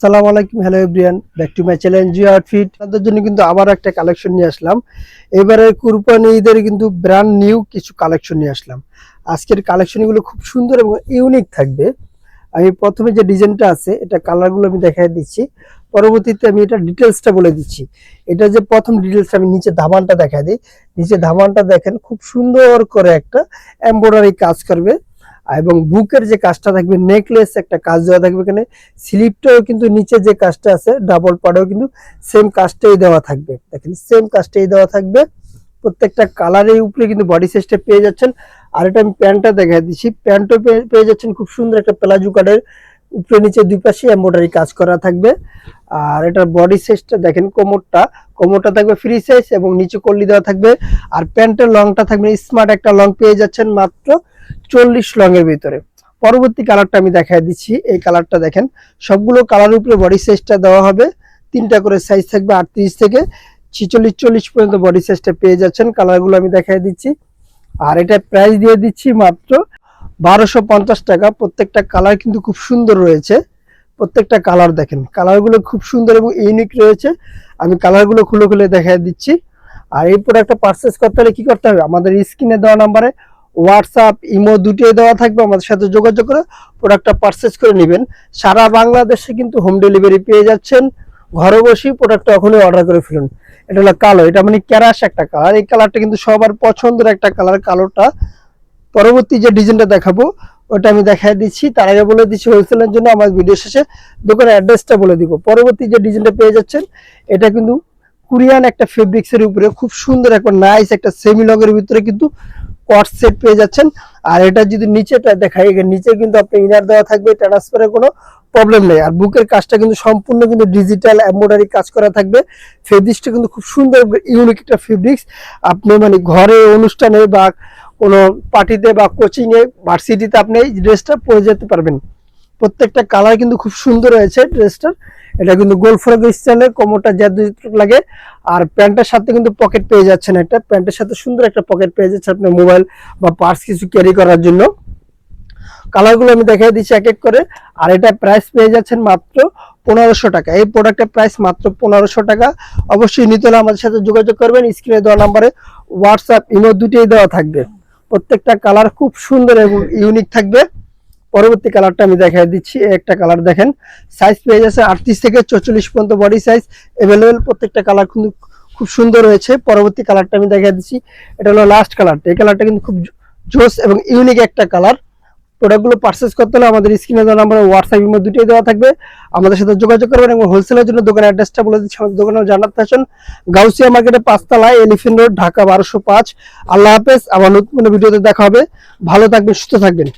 আসসালামু আলাইকুম, hello everyone, back to my channel enjoy outfit. আপনাদের জন্য কিন্তু আবার একটা কালেকশন নিয়ে আসলাম। এবারে কুরবানি ঈদের কিন্তু ব্র্যান্ড নিউ কিছু কালেকশন নিয়ে আসলাম। আজকের কালেকশনগুলো খুব সুন্দর এবং ইউনিক থাকবে। আমি প্রথমে যে ডিজাইনটা আছে এটা কালারগুলো আমি দেখাই দিচ্ছি, পরবর্তীতে আমি এটা ডিটেলসটা বলে দিচ্ছি। এটা যে প্রথম ডিটেলসটা আমি নিচে ধামানটা দেখাই দিই। নিচে ধামানটা দেখেন, খুব সুন্দর করে একটা এমব্রয়ডারি কাজ করবে এবং বুকের যে কাজটা থাকবে, নেকলেস একটা কাজ দেওয়া থাকবে এখানে। স্লিপটাও কিন্তু নিচে যে কাজটা আছে ডাবল পাড়েও কিন্তু সেম কাজটাই দেওয়া থাকবে। দেখেন সেম কাজটাই দেওয়া থাকবে। প্রত্যেকটা কালারের উপরে কিন্তু বডি সাইজটা পেয়ে যাচ্ছেন। আর এটা আমি প্যান্টটা দেখাই দিচ্ছি, প্যান্টও পেয়ে যাচ্ছেন খুব সুন্দর একটা প্লাজো কাটের উপরে নিচে দুই পাশে এমব্রয়ডারি কাজ করা থাকবে। আর এটার বডি সাইজটা দেখেন, কোমরটা থাকবে ফ্রি সাইজ এবং নিচে কল্লি দেওয়া থাকবে। আর প্যান্টের লংটা থাকবে স্মার্ট একটা লং পেয়ে যাচ্ছেন মাত্র 40 লং এর ভিতরে। পরবর্তী কালারটা আমি দেখাই দিচ্ছি। এই কালারটা দেখেন, সবগুলো কালার উপরে বডি সাইজটা দেওয়া হবে। তিনটা করে সাইজ থাকবে, 38 থেকে 46 40 পর্যন্ত বডি সাইজটা পেয়ে যাচ্ছেন। কালারগুলো আমি দেখাই দিচ্ছি। আর এটা প্রাইস দিয়ে দিচ্ছি মাত্র 1250 টাকা। প্রত্যেকটা কালার কিন্তু খুব সুন্দর রয়েছে। প্রত্যেকটা কালার দেখেন, কালারগুলো খুব সুন্দর এবং ইউনিক রয়েছে। আমি কালারগুলো খুলে খুলে দেখাই দিচ্ছি। আর এই প্রোডাক্টটা পারচেস করতে হলে কি করতে হবে, আমাদের স্ক্রিনে দেওয়া নাম্বারে হোয়াটসঅ্যাপ ইমো দুটোই দেওয়া থাকবে, আমাদের সাথে যোগাযোগ করে প্রোডাক্টটা পারচেস করে নেবেন। সারা বাংলাদেশে কিন্তু হোম ডেলিভারি পেয়ে যাচ্ছেন। ঘরে বসেই প্রোডাক্টটা এখনই অর্ডার করে ফেলুন। এটা হলো কালো, এটা মানে ক্যারাশ একটা কালার। এই কালারটা কিন্তু সবার পছন্দের একটা কালার, কালোটা। পরবর্তী যে ডিজাইনটা দেখাবো ওটা আমি দেখাই দিচ্ছি। তার আগে বলে দিচ্ছি হোলসেলের জন্য আমার ভিডিও শেষে দোকানের অ্যাড্রেসটা বলে দিব। পরবর্তী যে ডিজাইনটা পেয়ে যাচ্ছেন এটা কিন্তু কোরিয়ান একটা ফেব্রিক্সের উপরে খুব সুন্দর একটা নাইস একটা সেমি লগের ভিতরে কিন্তু কট সেট পেয়ে যাচ্ছেন। আর এটা যদি নিচেটা দেখাই, নিচে কিন্তু আপনার ইনার দেওয়া থাকবে, ট্রান্সফারের কোনো প্রবলেম নেই। আর বুকের কাজটা কিন্তু সম্পূর্ণ কিন্তু ডিজিটাল এমব্রয়ডারি কাজ করা থাকবে। ফেব্রিক্সটা কিন্তু খুব সুন্দর ইউনিক একটা ফেব্রিক্স। আপনি মানে ঘরে অনুষ্ঠানে বা কোনো পার্টিতে বা কোচিং এ ভার্সিটিতে আপনি এই ড্রেসটা পরে যেতে পারবেন। প্রত্যেকটা কালার কিন্তু খুব সুন্দর হয়েছে ড্রেসটার। এটা কিন্তু গোল ফ্রক স্টাইলে, কোমরটা যতটুকু লাগে। আর প্যান্টের সাথে কিন্তু পকেট পেয়ে যাচ্ছেন, একটা প্যান্টের সাথে সুন্দর একটা পকেট পেয়ে যাচ্ছে আপনার মোবাইল বা পার্স কিছু ক্যারি করার জন্য। কালারগুলো আমি দেখাই দিচ্ছি এক এক করে। আর এটা প্রাইস পেয়ে যাচ্ছেন মাত্র 1500 টাকা। এই প্রোডাক্টের প্রাইস মাত্র 1500 টাকা। অবশ্যই নিতে হলে আমাদের সাথে যোগাযোগ করবেন। স্ক্রিনে দেওয়া নাম্বারে হোয়াটসঅ্যাপ ইমো দুটোই দেওয়া থাকবে। প্রত্যেকটা কালার খুব সুন্দর এবং ইউনিক থাকবে। পরবর্তী কালারটা আমি দেখাই দিচ্ছি। একটা কালার দেখেন, সাইজ পেয়ে যাচ্ছে 38 থেকে 44 পর্যন্ত বডি সাইজ অ্যাভেলেবেল। প্রত্যেকটা কালার কিন্তু খুব সুন্দর হয়েছে। পরবর্তী কালারটা আমি দেখাই দিচ্ছি। এটা হলো লাস্ট কালারটা। এই কালারটা কিন্তু খুব জোস এবং ইউনিক একটা কালার। প্রোডাক্টগুলো পারচেস করতে হলে আমাদের স্ক্রিনে দেওয়া নাম্বার হোয়াটসঅ্যাপ ইমো দুটোই দেওয়া থাকবে, আমাদের সাথে যোগাযোগ করবেন। এবং হোলসেলের জন্য দোকানের অ্যাড্রেসটা বলে দিচ্ছি। আমাদের দোকানে জানাতে আসুন গাউসিয়া মার্কেটে 5 তলায়, এলিফ্যান্ট রোড, ঢাকা 1205। আল্লাহ হাফেজ। আবার নতুন কোনো ভিডিওতে দেখা হবে। ভালো থাকবেন, সুস্থ থাকবেন।